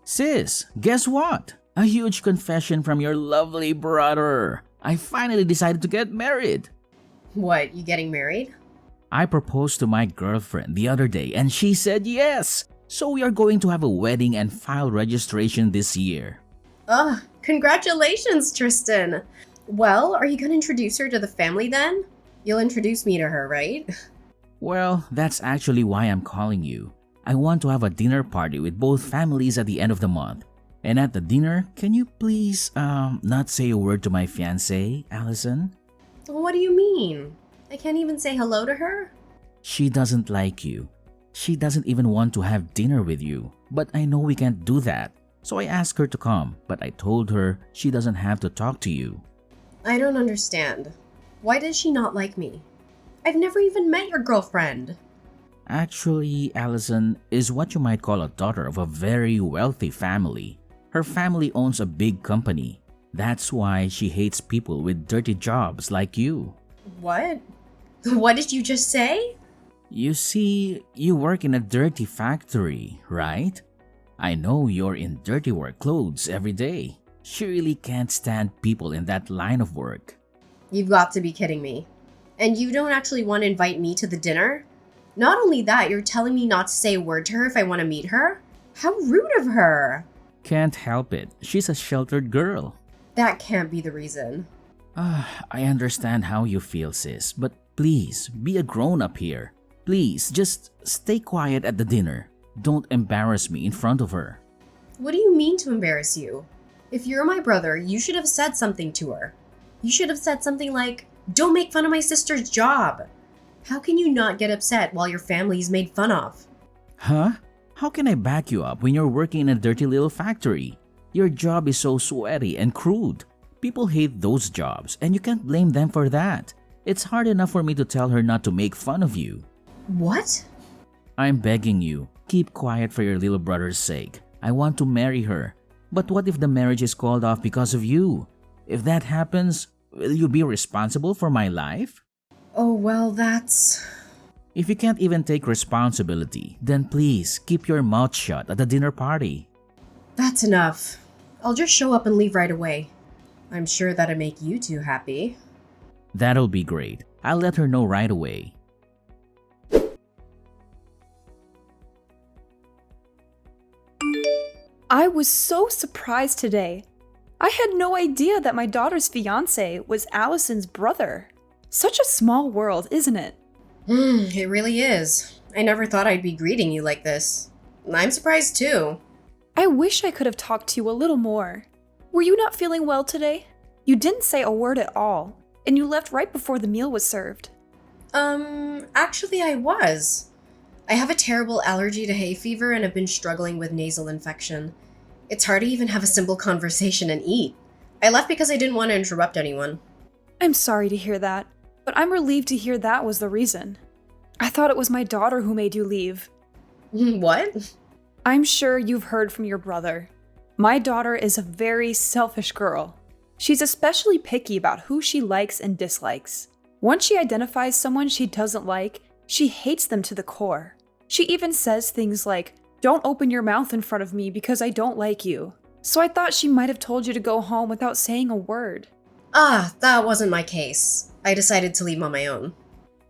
Sis, guess what? A huge confession from your lovely brother. I finally decided to get married. What, you getting married? I proposed to my girlfriend the other day and she said yes. So we are going to have a wedding and file registration this year. Ugh, congratulations, Tristan. Well, are you going to introduce her to the family then? You'll introduce me to her, right? Well, that's actually why I'm calling you. I want to have a dinner party with both families at the end of the month. And at the dinner, can you please, not say a word to my fiancée, Allison? What do you mean? I can't even say hello to her? She doesn't like you. She doesn't even want to have dinner with you. But I know we can't do that. So I asked her to come, but I told her she doesn't have to talk to you. I don't understand. Why does she not like me? I've never even met your girlfriend. Actually, Allison is what you might call a daughter of a very wealthy family. Her family owns a big company. That's why she hates people with dirty jobs like you. What? What did you just say? You see, you work in a dirty factory, right? I know you're in dirty work clothes every day. She really can't stand people in that line of work. You've got to be kidding me. And you don't actually want to invite me to the dinner? Not only that, you're telling me not to say a word to her if I want to meet her? How rude of her! Can't help it. She's a sheltered girl. That can't be the reason. I understand how you feel, sis, but please, be a grown-up here. Please, just stay quiet at the dinner. Don't embarrass me in front of her. What do you mean to embarrass you? If you're my brother, you should have said something to her. You should have said something like, "Don't make fun of my sister's job." How can you not get upset while your family's made fun of? Huh? How can I back you up when you're working in a dirty little factory? Your job is so sweaty and crude. People hate those jobs, and you can't blame them for that. It's hard enough for me to tell her not to make fun of you. What? I'm begging you, keep quiet for your little brother's sake. I want to marry her. But what if the marriage is called off because of you? If that happens, will you be responsible for my life? Oh, well, that's... If you can't even take responsibility, then please keep your mouth shut at the dinner party. That's enough. I'll just show up and leave right away. I'm sure that'll make you two happy. That'll be great. I'll let her know right away. I was so surprised today. I had no idea that my daughter's fiancé was Allison's brother. Such a small world, isn't it? It really is. I never thought I'd be greeting you like this. I'm surprised too. I wish I could have talked to you a little more. Were you not feeling well today? You didn't say a word at all, and you left right before the meal was served. Actually I was. I have a terrible allergy to hay fever and have been struggling with nasal infection. It's hard to even have a simple conversation and eat. I left because I didn't want to interrupt anyone. I'm sorry to hear that, but I'm relieved to hear that was the reason. I thought it was my daughter who made you leave. What? I'm sure you've heard from your brother. My daughter is a very selfish girl. She's especially picky about who she likes and dislikes. Once she identifies someone she doesn't like, she hates them to the core. She even says things like, "Don't open your mouth in front of me because I don't like you." So I thought she might have told you to go home without saying a word. That wasn't my case. I decided to leave on my own.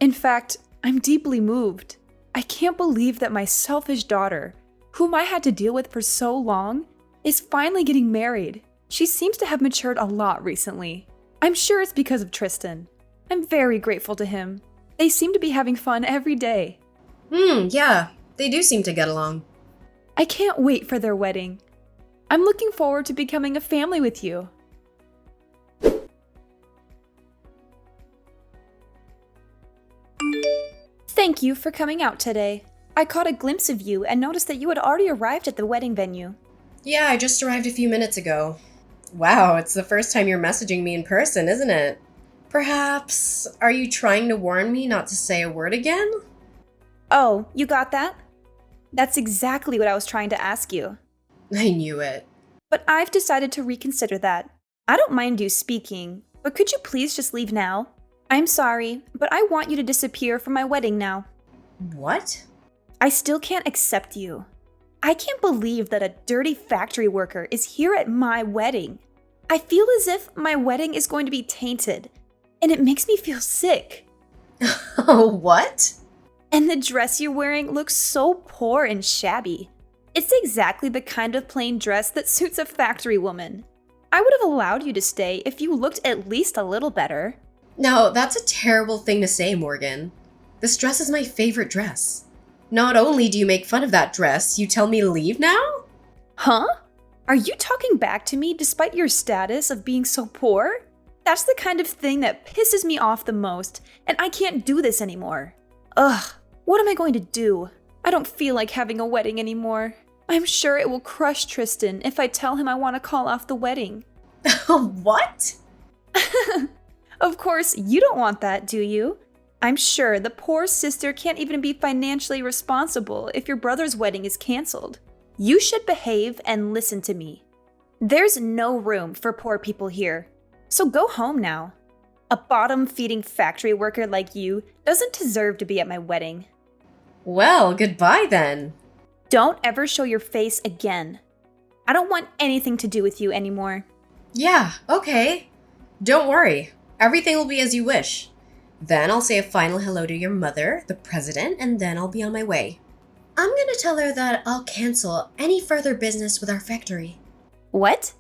In fact, I'm deeply moved. I can't believe that my selfish daughter, whom I had to deal with for so long, is finally getting married. She seems to have matured a lot recently. I'm sure it's because of Tristan. I'm very grateful to him. They seem to be having fun every day. Yeah, they do seem to get along. I can't wait for their wedding. I'm looking forward to becoming a family with you. Thank you for coming out today. I caught a glimpse of you and noticed that you had already arrived at the wedding venue. Yeah, I just arrived a few minutes ago. Wow, it's the first time you're messaging me in person, isn't it? Perhaps, are you trying to warn me not to say a word again? Oh, you got that? That's exactly what I was trying to ask you. I knew it. But I've decided to reconsider that. I don't mind you speaking, but could you please just leave now? I'm sorry, but I want you to disappear from my wedding now. What? I still can't accept you. I can't believe that a dirty factory worker is here at my wedding. I feel as if my wedding is going to be tainted, and it makes me feel sick. Oh, what? And the dress you're wearing looks so poor and shabby. It's exactly the kind of plain dress that suits a factory woman. I would have allowed you to stay if you looked at least a little better. No, that's a terrible thing to say, Morgan. This dress is my favorite dress. Not only do you make fun of that dress, you tell me to leave now? Huh? Are you talking back to me despite your status of being so poor? That's the kind of thing that pisses me off the most, and I can't do this anymore. Ugh, what am I going to do? I don't feel like having a wedding anymore. I'm sure it will crush Tristan if I tell him I want to call off the wedding. What? Of course, you don't want that, do you? I'm sure the poor sister can't even be financially responsible if your brother's wedding is canceled. You should behave and listen to me. There's no room for poor people here, so go home now. A bottom-feeding factory worker like you doesn't deserve to be at my wedding. Well, goodbye then. Don't ever show your face again. I don't want anything to do with you anymore. Yeah, okay. Don't worry. Everything will be as you wish. Then I'll say a final hello to your mother, the president, and then I'll be on my way. I'm gonna tell her that I'll cancel any further business with our factory. What?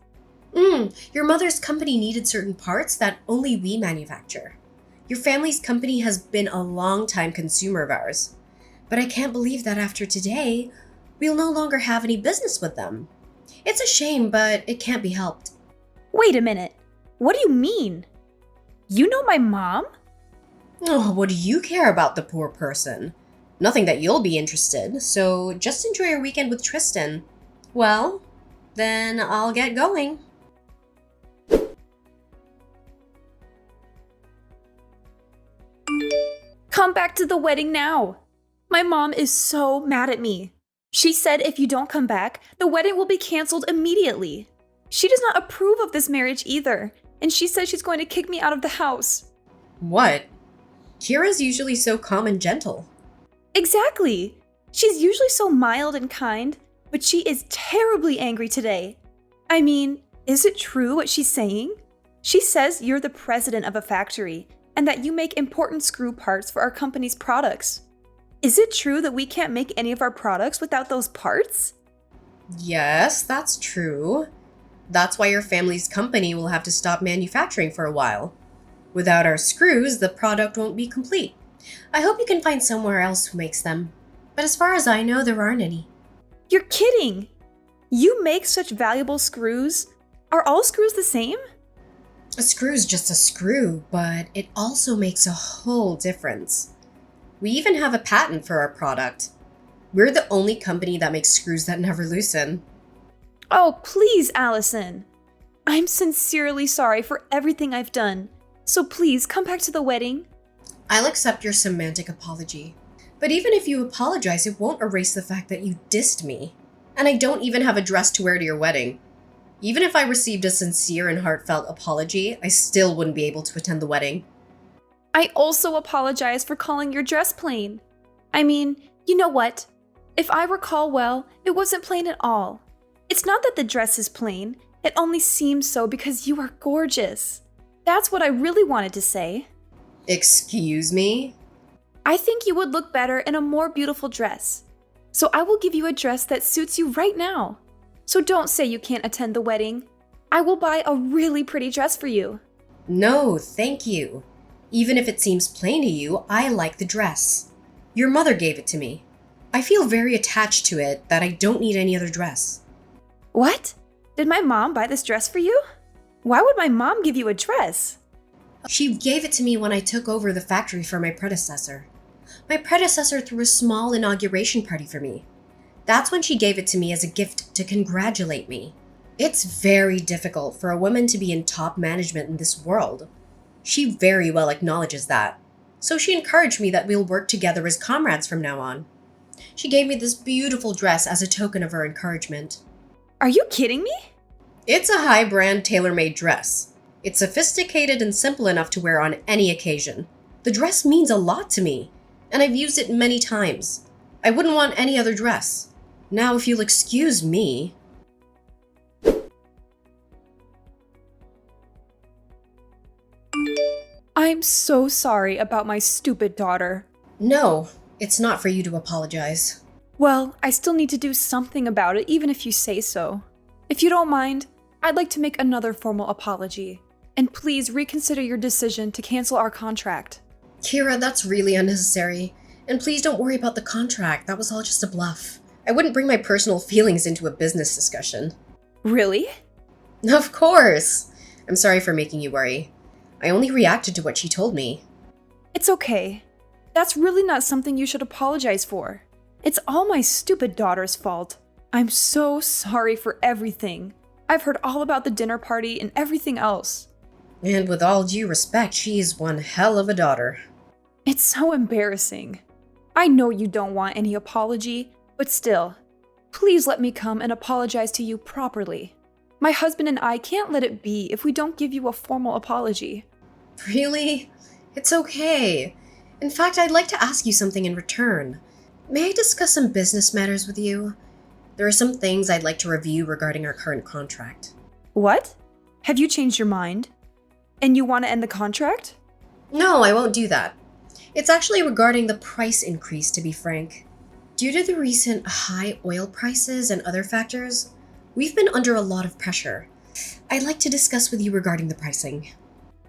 Your mother's company needed certain parts that only we manufacture. Your family's company has been a long-time consumer of ours. But I can't believe that after today, we'll no longer have any business with them. It's a shame, but it can't be helped. Wait a minute. What do you mean? You know my mom? Oh, what do you care about the poor person? Nothing that you'll be interested, so just enjoy your weekend with Tristan. Well, then I'll get going. Come back to the wedding now. My mom is so mad at me. She said if you don't come back, the wedding will be canceled immediately. She does not approve of this marriage either, and she says she's going to kick me out of the house. What? Kira's usually so calm and gentle. Exactly. She's usually so mild and kind, but she is terribly angry today. I mean, is it true what she's saying? She says you're the president of a factory and that you make important screw parts for our company's products. Is it true that we can't make any of our products without those parts? Yes, that's true. That's why your family's company will have to stop manufacturing for a while. Without our screws, the product won't be complete. I hope you can find somewhere else who makes them. But as far as I know, there aren't any. You're kidding! You make such valuable screws? Are all screws the same? A screw's just a screw, but it also makes a whole difference. We even have a patent for our product. We're the only company that makes screws that never loosen. Oh, please, Allison. I'm sincerely sorry for everything I've done. So please come back to the wedding. I'll accept your semantic apology. But even if you apologize, it won't erase the fact that you dissed me. And I don't even have a dress to wear to your wedding. Even if I received a sincere and heartfelt apology, I still wouldn't be able to attend the wedding. I also apologize for calling your dress plain. I mean, you know what? If I recall well, it wasn't plain at all. It's not that the dress is plain, it only seems so because you are gorgeous. That's what I really wanted to say. Excuse me? I think you would look better in a more beautiful dress. So I will give you a dress that suits you right now. So don't say you can't attend the wedding. I will buy a really pretty dress for you. No, thank you. Even if it seems plain to you, I like the dress. Your mother gave it to me. I feel very attached to it that I don't need any other dress. What? Did my mom buy this dress for you? Why would my mom give you a dress? She gave it to me when I took over the factory for my predecessor. My predecessor threw a small inauguration party for me. That's when she gave it to me as a gift to congratulate me. It's very difficult for a woman to be in top management in this world. She very well acknowledges that. So she encouraged me that we'll work together as comrades from now on. She gave me this beautiful dress as a token of her encouragement. Are you kidding me? It's a high-brand tailor-made dress. It's sophisticated and simple enough to wear on any occasion. The dress means a lot to me, and I've used it many times. I wouldn't want any other dress. Now, if you'll excuse me. I'm so sorry about my stupid daughter. No, it's not for you to apologize. Well, I still need to do something about it, even if you say so. If you don't mind, I'd like to make another formal apology. And please reconsider your decision to cancel our contract. Kira, that's really unnecessary. And please don't worry about the contract. That was all just a bluff. I wouldn't bring my personal feelings into a business discussion. Really? Of course! I'm sorry for making you worry. I only reacted to what she told me. It's okay. That's really not something you should apologize for. It's all my stupid daughter's fault. I'm so sorry for everything. I've heard all about the dinner party and everything else. And with all due respect, she's one hell of a daughter. It's so embarrassing. I know you don't want any apology, but still, please let me come and apologize to you properly. My husband and I can't let it be if we don't give you a formal apology. Really? It's okay. In fact, I'd like to ask you something in return. May I discuss some business matters with you? There are some things I'd like to review regarding our current contract. What? Have you changed your mind? And you want to end the contract? No, I won't do that. It's actually regarding the price increase, to be frank. Due to the recent high oil prices and other factors, we've been under a lot of pressure. I'd like to discuss with you regarding the pricing.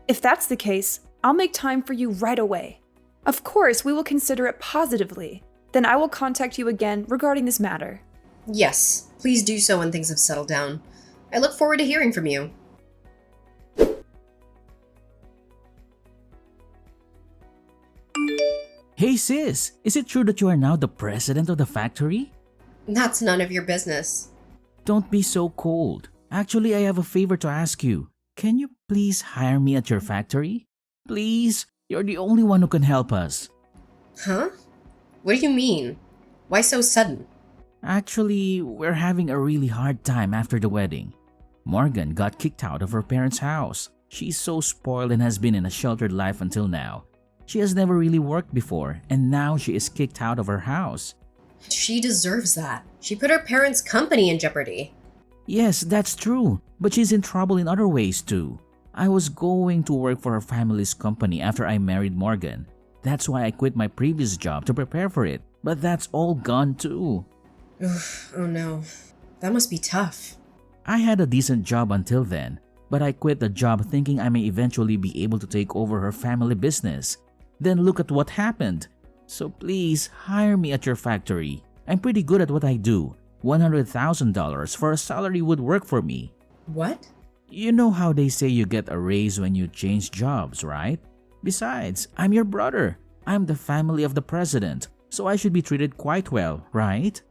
If that's the case, I'll make time for you right away. Of course, we will consider it positively. Then I will contact you again regarding this matter. Yes, please do so when things have settled down. I look forward to hearing from you. Hey sis, is it true that you are now the president of the factory? That's none of your business. Don't be so cold. Actually, I have a favor to ask you. Can you please hire me at your factory? Please, you're the only one who can help us. Huh? What do you mean? Why so sudden? Actually, we're having a really hard time after the wedding. Morgan got kicked out of her parents' house. She's so spoiled and has been in a sheltered life until now. She has never really worked before, and now she is kicked out of her house. She deserves that. She put her parents' company in jeopardy. Yes, that's true, but she's in trouble in other ways too. I was going to work for her family's company after I married Morgan. That's why I quit my previous job to prepare for it, but that's all gone too. Oof, oh no. That must be tough. I had a decent job until then, but I quit the job thinking I may eventually be able to take over her family business. Then look at what happened. So please hire me at your factory. I'm pretty good at what I do. $100,000 for a salary would work for me. What? You know how they say you get a raise when you change jobs, right? Besides, I'm your brother. I'm the family of the president, so I should be treated quite well, right?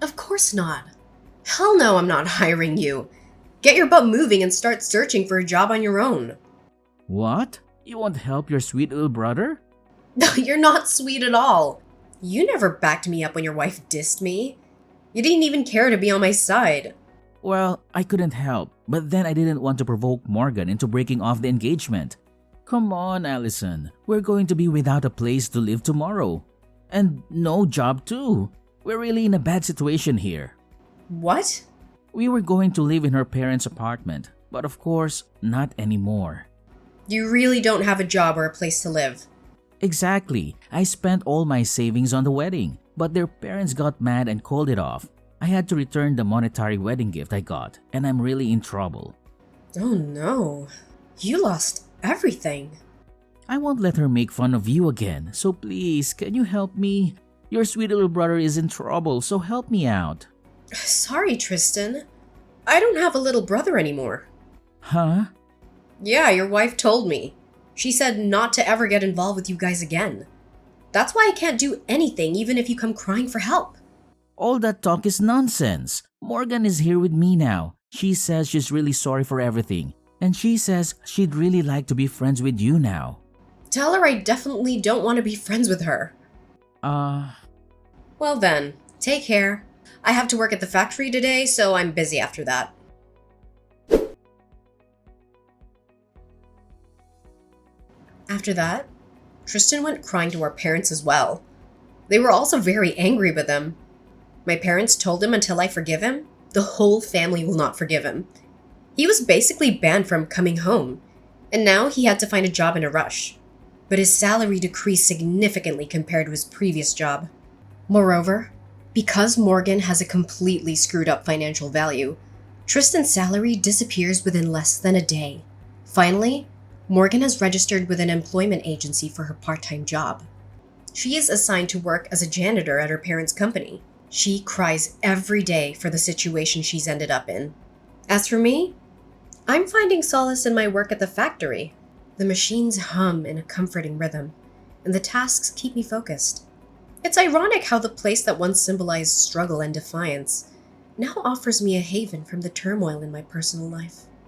Of course not. Hell no, I'm not hiring you. Get your butt moving and start searching for a job on your own. What? You won't help your sweet little brother? No, you're not sweet at all. You never backed me up when your wife dissed me. You didn't even care to be on my side. Well, I couldn't help, but then I didn't want to provoke Morgan into breaking off the engagement. Come on, Allison. We're going to be without a place to live tomorrow. And no job too. We're really in a bad situation here. What? We were going to live in her parents' apartment, but of course, not anymore. You really don't have a job or a place to live. Exactly. I spent all my savings on the wedding, but their parents got mad and called it off. I had to return the monetary wedding gift I got, and I'm really in trouble. Oh no. You lost everything. I won't let her make fun of you again, so please, can you help me? Your sweet little brother is in trouble, so help me out. Sorry, Tristan. I don't have a little brother anymore. Huh? Yeah, your wife told me. She said not to ever get involved with you guys again. That's why I can't do anything even if you come crying for help. All that talk is nonsense. Morgan is here with me now. She says she's really sorry for everything. And she says she'd really like to be friends with you now. Tell her I definitely don't want to be friends with her. Well then, take care. I have to work at the factory today, so I'm busy after that. After that, Tristan went crying to our parents as well. They were also very angry with him. My parents told him until I forgive him, the whole family will not forgive him. He was basically banned from coming home, and now he had to find a job in a rush. But his salary decreased significantly compared to his previous job. Moreover, because Morgan has a completely screwed up financial value, Tristan's salary disappears within less than a day. Finally, Morgan has registered with an employment agency for her part-time job. She is assigned to work as a janitor at her parents' company. She cries every day for the situation she's ended up in. As for me, I'm finding solace in my work at the factory. The machines hum in a comforting rhythm, and the tasks keep me focused. It's ironic how the place that once symbolized struggle and defiance now offers me a haven from the turmoil in my personal life.